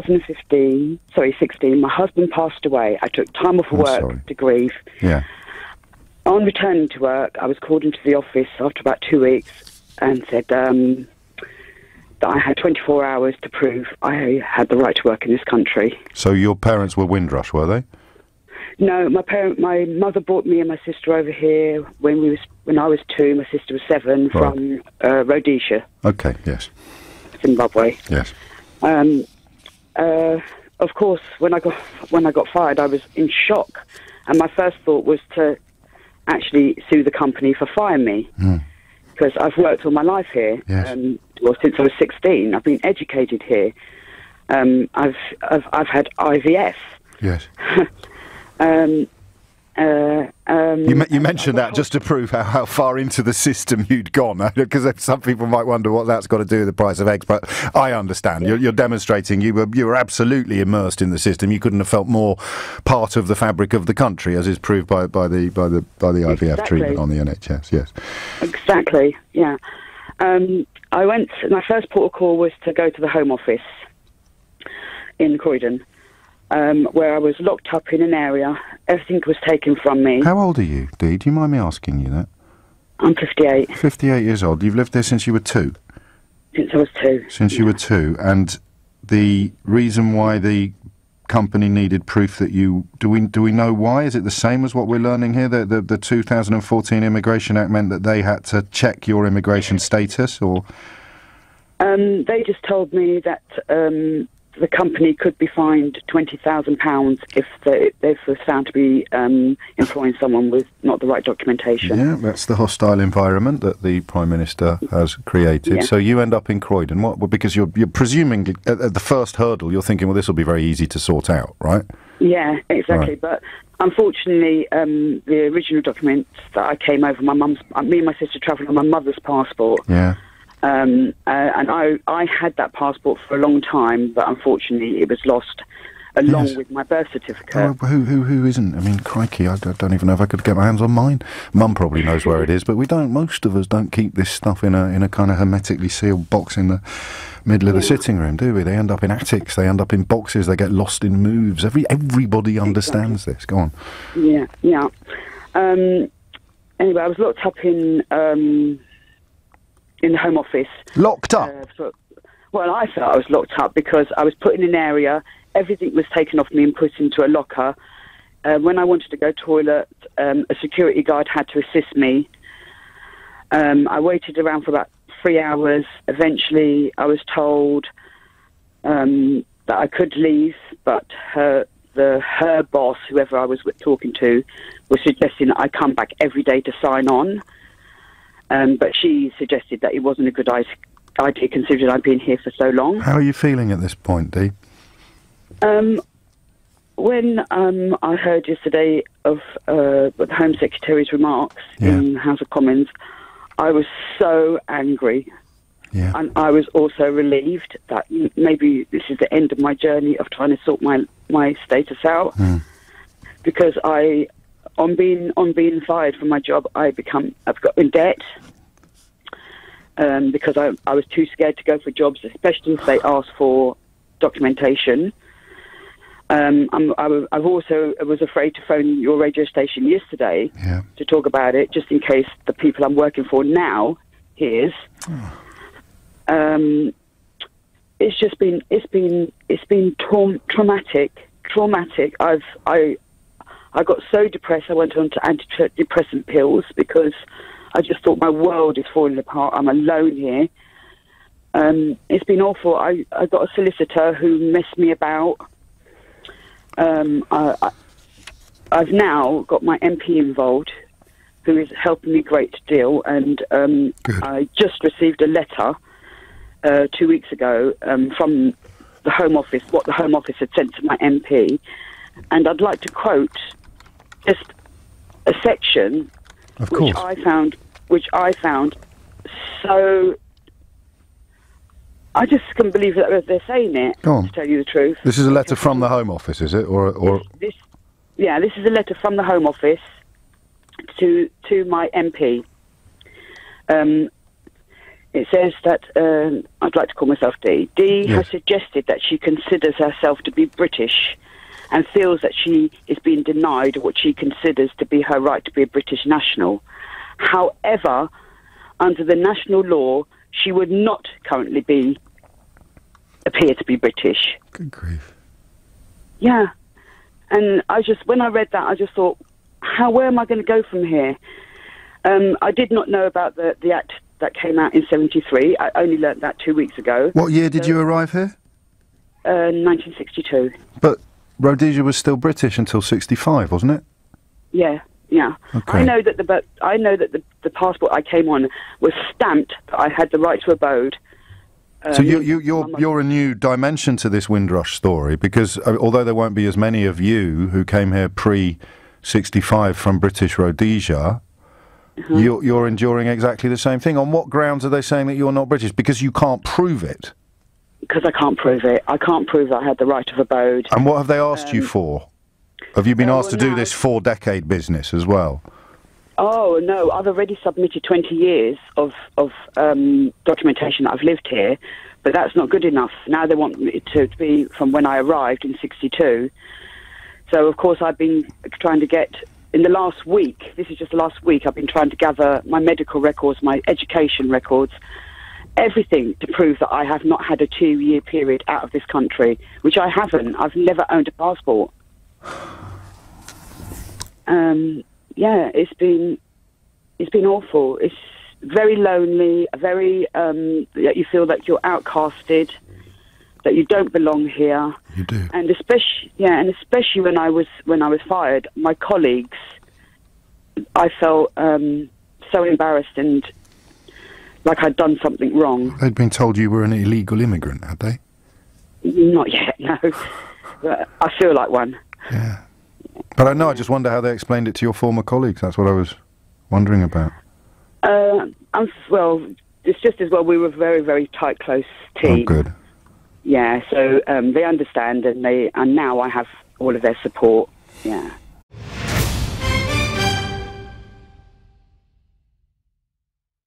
in 16, my husband passed away. I took time off work to grieve. Yeah. On returning to work, I was called into the office after about 2 weeks and said that I had 24 hours to prove I had the right to work in this country. So your parents were Windrush, were they? No, my mother brought me and my sister over here when I was 2. My sister was 7 from Rhodesia. Okay, yes. Zimbabwe. Yes. Of course, when I got fired, I was in shock, and my first thought was to actually sue the company for firing me, because I've worked all my life here. Yes. Since I was 16, I've been educated here. I've had IVF. Yes. You mentioned that just to prove how far into the system you'd gone, because some people might wonder what that's got to do with the price of eggs. But I understand. You're demonstrating you were absolutely immersed in the system. You couldn't have felt more part of the fabric of the country, as is proved by the IVF treatment on the NHS. Yes, exactly. Yeah, I went. My first port of call was to go to the Home Office in Croydon. Where I was locked up in an area. Everything was taken from me. How old are you, Dee? Do you mind me asking you that? I'm 58. 58 years old. You've lived there since you were 2? Since I was 2. Since you were 2. And the reason why the company needed proof that you... Do we know why? Is it the same as what we're learning here? The 2014 Immigration Act meant that they had to check your immigration status, or...? They just told me that... the company could be fined £20,000 if they were found to be employing someone with not the right documentation. Yeah, that's the hostile environment that the Prime Minister has created. Yeah. So you end up in Croydon. What? Well, because you're presuming at the first hurdle, you're thinking, well, this will be very easy to sort out, right? Yeah, exactly. Right. But unfortunately, the original documents that I came over, me and my sister travelled on my mother's passport. Yeah. And I had that passport for a long time, but unfortunately it was lost along with my birth certificate. Oh, who isn't? I mean, crikey, I don't even know if I could get my hands on mine. Mum probably knows where it is, but most of us don't keep this stuff in a kind of hermetically sealed box in the middle of the sitting room, do we? They end up in attics, they end up in boxes, they get lost in moves. Everybody understands this. Go on. Yeah. Anyway, I was locked up in the Home Office. Locked up? Well, I felt I was locked up because I was put in an area, everything was taken off me and put into a locker. When I wanted to go toilet, a security guard had to assist me. I waited around for about 3 hours. Eventually, I was told that I could leave, but her boss, whoever I was talking to, was suggesting that I come back every day to sign on. But she suggested that it wasn't a good idea considering I'd been here for so long. How are you feeling at this point, Dee? When I heard yesterday of the Home Secretary's remarks in House of Commons, I was so angry. Yeah. And I was also relieved that maybe this is the end of my journey of trying to sort my status out. Because on being fired from my job, I've got in debt because I was too scared to go for jobs, especially if they asked for documentation. I was afraid to phone your radio station yesterday to talk about it, just in case the people I'm working for now hears. It's been traumatic. I got so depressed I went on to antidepressant pills because I just thought my world is falling apart. I'm alone here. It's been awful. I got a solicitor who messed me about. I've now got my MP involved, who is helping me a great deal, and I just received a letter 2 weeks ago from the Home Office, what the Home Office had sent to my MP, and I'd like to quote just a section which I found so... I just couldn't believe that they're saying it, to tell you the truth. This is a letter from the Home Office, is it? This is a letter from the Home Office to my MP. It says that, I'd like to call myself Dee. Dee has suggested that she considers herself to be British and feels that she is being denied what she considers to be her right to be a British national. However, under the national law, she would not currently appear to be British. Good grief. Yeah. And when I read that, I just thought, where am I going to go from here? I did not know about the act that came out in 73. I only learnt that 2 weeks ago. What year did you arrive here? 1962. But Rhodesia was still British until 65, wasn't it? Yeah. Okay. I know that the passport I came on was stamped that I had the right to abode. So you're a new dimension to this Windrush story, because although there won't be as many of you who came here pre-65 from British Rhodesia, you're enduring exactly the same thing. On what grounds are they saying that you're not British? Because you can't prove it. Because I can't prove it. I can't prove that I had the right of abode. And what have they asked you for? Have you been asked to do this 4-decade business as well? Oh, no. I've already submitted 20 years of documentation that I've lived here, but that's not good enough. Now they want it to be from when I arrived in 62. So, of course, I've been trying to get... In the last week, this is just the last week, I've been trying to gather my medical records, my education records, everything to prove that I have not had a 2-year period out of this country, which I haven't. I've never owned a passport. Yeah, it's been awful. It's very lonely, very you feel that you're outcasted, that you don't belong here. You do. And especially when I was fired, my colleagues, I felt so embarrassed and like I'd done something wrong. They'd been told you were an illegal immigrant, had they? Not yet, no. But I feel like one. Yeah. But I just wonder how they explained it to your former colleagues. That's what I was wondering about. Well, it's just as well we were a very, very tight, close team. Oh, good. Yeah, so they understand, and now I have all of their support. Yeah.